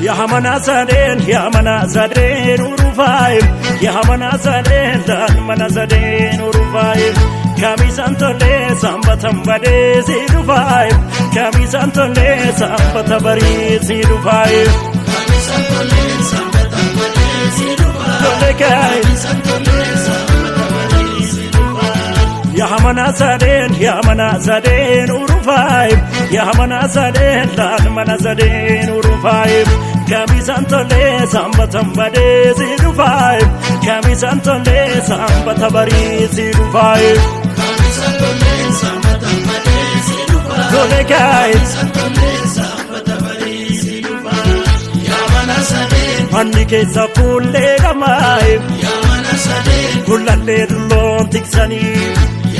يا منازلين يا منازلين ورفايم يا منازلين دان منازلين ورفايم كميسان تولي سامبتم بدي سيدفايم كميسان تولي سامبت بري سيدفايم كميسان تولي سامبتم بدي سيدفايم كميسان تولي سامبت بري سيدفايم يا منازلين ورفايم يا منازلين دان منازلين ورفايم كميسان تولي سامبتم بدي سيدفايم كميسان تولي سامبت بري سيدفايم كميسان تولي سامبتم بدي سيدفايم كميسان تولي سامبت بري سيدفايم يا منازلين مني كيسا فولي غمايم يا منازلين كل الليل لون تكسني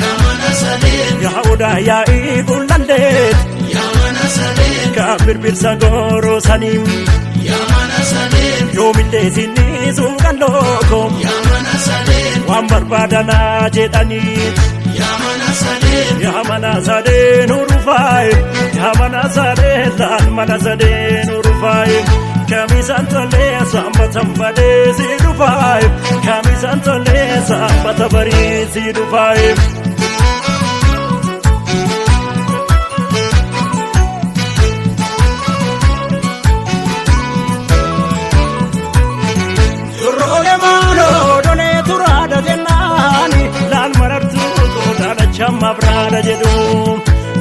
يا منازلين يا هودا يا إيه كل الليل يا منازلين كابر برسا غورو سنيم يا منازلين يوم اللي سيني سوغان لوكم يا منازلين وامبر بادانا جيتاني يا منازلين يا منازلين ورفايم يا منازلين دان منازلين ورفايم كميسان تولي سامبتم بدي سيدفايم كميسان تولي سامبت بري سيدفايم Chama brada jedum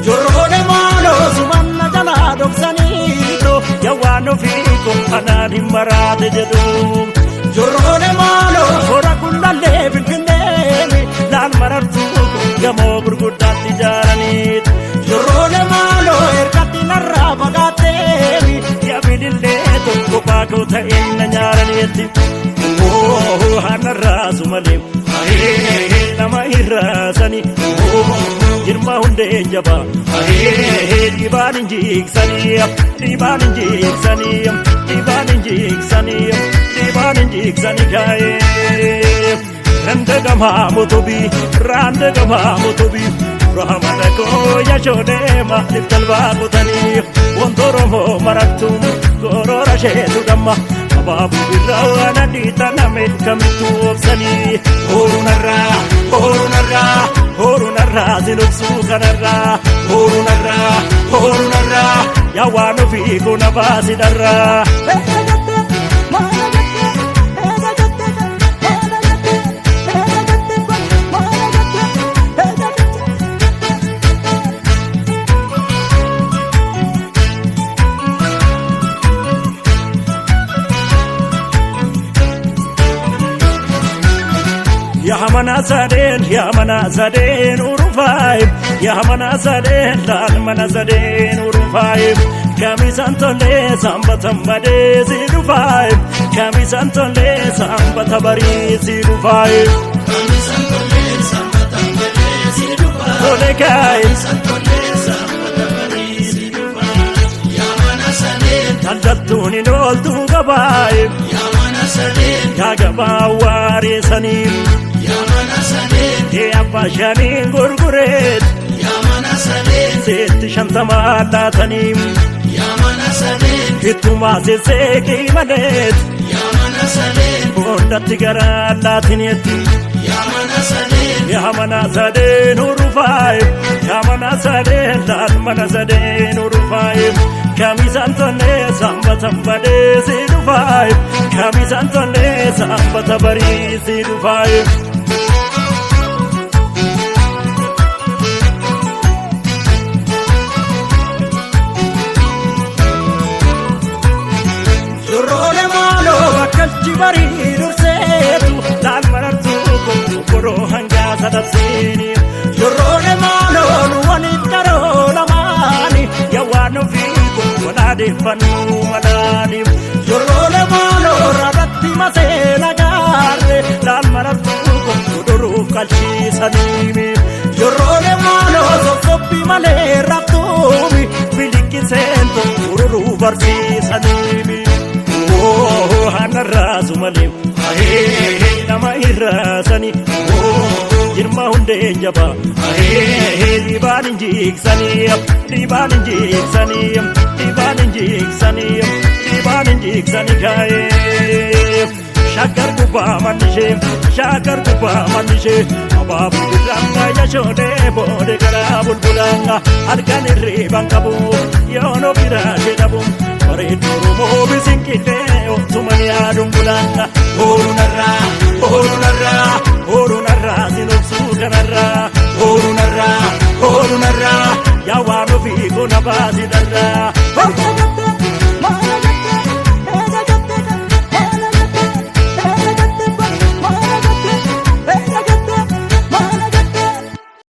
jorone malo sumanna jala doksanito yawano fiko anani marade jedum jorone malo ora kullalle finfineni lan marartu gamo gurguddatti jaranit jorone malo erkatti narra bagatemi yabidille tokko baako ta'enna nyaraniti oh hanarra sumalim nama irasani jirma hunde jaba diban injiksani diban injiksani diban injiksani diban injiksani gae rande gama motobi rahmata ko yashode ma talba kutani wondoromo maratum gorora shetu gamma babu birrawana ditana met kamitu obsani horunarra zinuksu kanarra horunarra yawanu fi kuna basidarra يا منازلين ورفايم يا منازلين دان منازلين ورفايم كميسان تولي سامبتم بدي سيدفايم كميسان تولي سامبت بري سيدفايم كميسان تولي سامبتم بدي سيدفايم كميسان تولي سامبت بري سيدفايم يا منازلين تلتوني نولتو غبايم يا منازلين يا غبا واريسانيم يا منازلين يا باشانين غرغريت يا منازلين ست شنتما لاتنيم يا منازلين كتما سيسيكي مليت يا منازلين بوندت غرا لاتنيتي يا منازلين يا منازلين ورفايم يا منازلين دان منازلين ورفايم كميسان تولي سامبتم بدي سيدفايم كميسان تولي سامبت بري سيدفايم bari dursetu dal marartu koro hanga sadasini jorone malo wani taro lamani yawano figo wanade fanu wanade jorone malo rabatti masena garre dal marartu koro kalchi sanimi jorone malo soppi male raptumi biliki sento koro barsi sanimi hanarra sumalim nama irrasani jirma hundeen jaba dhibaan injiiksanii dhibaan injiiksanii dhibaan injiiksanii dhibaan injiiksanii kaayee shakkar gubbaa mannishee shakkar gubbaa mannishee abaabu birranga yashoodee boode garaa bulbulanga halkan irriiban qabu yoonoo biraashee dhabu bareedduu Oromoo bisinqitee otuman yaaduun bulanga oolunarraa oolunarraa oolunarraa sinobsuu kanarraa oolunarraa oolunarraa yaa waan ofii kona baasidarraa.